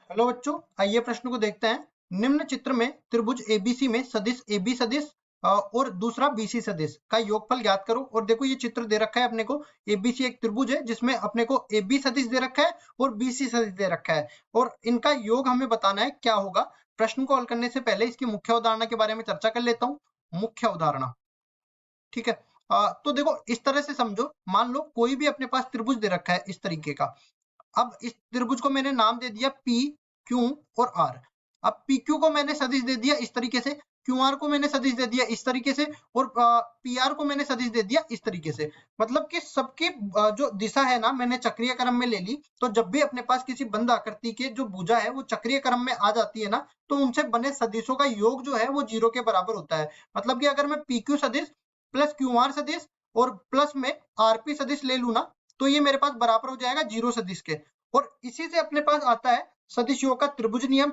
Hello बच्चों, आइए प्रश्न को देखते हैं। निम्न चित्र में त्रिभुज एबीसी में सदिश एबी सदिश और दूसरा बीसी सदिश का योगफल ज्ञात करो। और देखो ये चित्र दे रखा है अपने को। एबीसी एक त्रिभुज है जिसमें अपने को एबी सदिश दे रखा है और बीसी सदिश दे रखा है, और इनका योग हमें बताना है क्या होगा। प्रश्न को हल करने से पहले इसकी मुख्य अवधारणा के बारे में चर्चा कर लेता हूँ। मुख्य अवधारणा, ठीक है। तो देखो इस तरह से समझो, मान लो कोई भी अपने पास त्रिभुज दे रखा है इस तरीके का। अब इस त्रिभुज को मैंने नाम दे दिया पी, क्यू और आर। अब पी क्यू को मैंने सदिश दे दिया इस तरीके से, क्यू आर को मैंने सदिश दे दिया इस तरीके से, और पी आर को मैंने सदिश दे दिया इस तरीके से। मतलब कि सबकी जो दिशा है ना, मैंने चक्रीय क्रम में ले ली। तो जब भी अपने पास किसी बंद आकृति की जो भुजा है वो चक्रीय क्रम में आ जाती है ना, तो उनसे बने सदिशों का योग जो है वो 0 के बराबर होता है। मतलब कि अगर मैं पी क्यू सदिश प्लस क्यू आर सदिश और प्लस में आरपी सदिश ले लू ना, तो ये मेरे पास बराबर हो जाएगा 0 सदिश के। और इसी से अपने पास आता है सदिश योग का त्रिभुज नियम।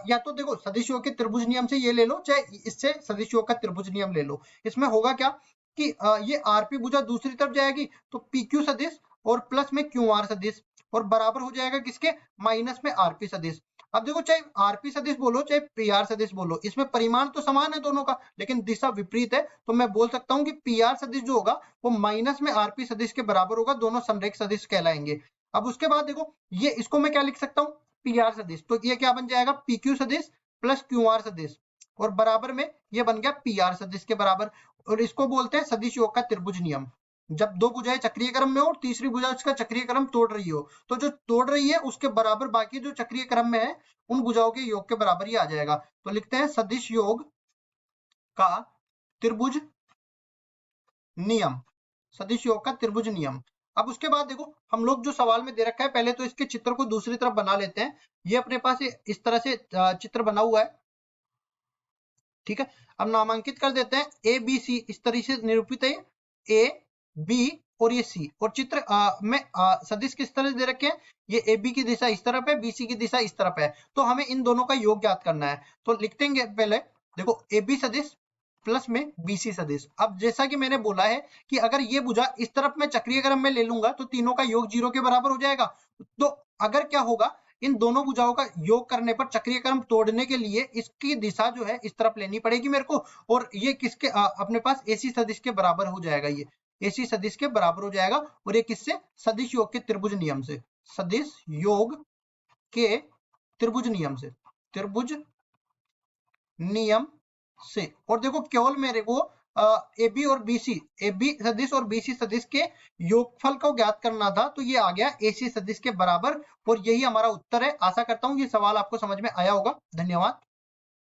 या तो देखो सदिश योग के त्रिभुज नियम से ये ले लो, चाहे इससे सदिश योग का त्रिभुज नियम ले लो। इसमें होगा क्या कि ये आरपी भुजा दूसरी तरफ जाएगी, तो पीक्यू सदिश और प्लस में क्यू आर सदिश, और बराबर हो जाएगा किसके, माइनस में आरपी सदिश। अब देखो चाहे आरपी सदिश बोलो चाहे पी आर सदिश बोलो, इसमें परिमाण तो समान है दोनों का, लेकिन दिशा विपरीत है। तो मैं बोल सकता हूँ कि पी आर सदिश जो होगा वो माइनस में आरपी सदिश के बराबर होगा, दोनों समरेख सदिश कहलाएंगे। अब उसके बाद देखो ये इसको मैं क्या लिख सकता हूँ, पी आर सदिश। तो ये क्या बन जाएगा, पी क्यू सदिश प्लस क्यू आर सदिश, और बराबर में ये बन गया पी आर सदिश के बराबर। और इसको बोलते हैं सदिश योग का त्रिभुज नियम। जब दो भुजाएं चक्रीय क्रम में हो और तीसरी भुजा उसका चक्रीय क्रम तोड़ रही हो, तो जो तोड़ रही है उसके बराबर बाकी जो चक्रीय क्रम में है उन भुजाओं के योग के बराबर ही आ जाएगा। तो लिखते हैं सदिश योग का त्रिभुज नियम, सदिश योग का त्रिभुज नियम। अब उसके बाद देखो हम लोग जो सवाल में दे रखा है, पहले तो इसके चित्र को दूसरी तरफ बना लेते हैं। ये अपने पास इस तरह से चित्र बना हुआ है, ठीक है। अब नामांकित कर देते हैं, ए बी सी इस तरह से निरूपित है, ए बी और ये सी। और चित्र में सदिश किस तरह से दे रखे हैं, ये ए बी की दिशा इस तरफ है, बी सी की दिशा इस तरफ है। तो हमें इन दोनों का योग ज्ञात करना है। तो लिखते हैं पहले, देखो ए बी सदिश प्लस में बीसी सदिश। अब जैसा कि मैंने बोला है कि अगर ये भुजा इस तरफ मैं चक्रीय क्रम में ले लूंगा तो तीनों का योग 0 के बराबर हो जाएगा। तो अगर क्या होगा, इन दोनों भुजाओं का योग करने पर चक्रीय क्रम तोड़ने के लिए इसकी दिशा जो है इस तरफ लेनी पड़ेगी मेरे को। और ये किसके अपने पास एसी सदिश के बराबर हो जाएगा, ये एसी सदिश के बराबर हो जाएगा। और ये किससे, सदिश योग के त्रिभुज नियम से, सदिश योग के त्रिभुज नियम से, त्रिभुज नियम से। और देखो केवल मेरे को ए बी और बीसी, ए बी सदिश और बीसी सदिश के योगफल को ज्ञात करना था। तो ये आ गया एसी सदिश के बराबर, और यही हमारा उत्तर है। आशा करता हूँ ये सवाल आपको समझ में आया होगा। धन्यवाद।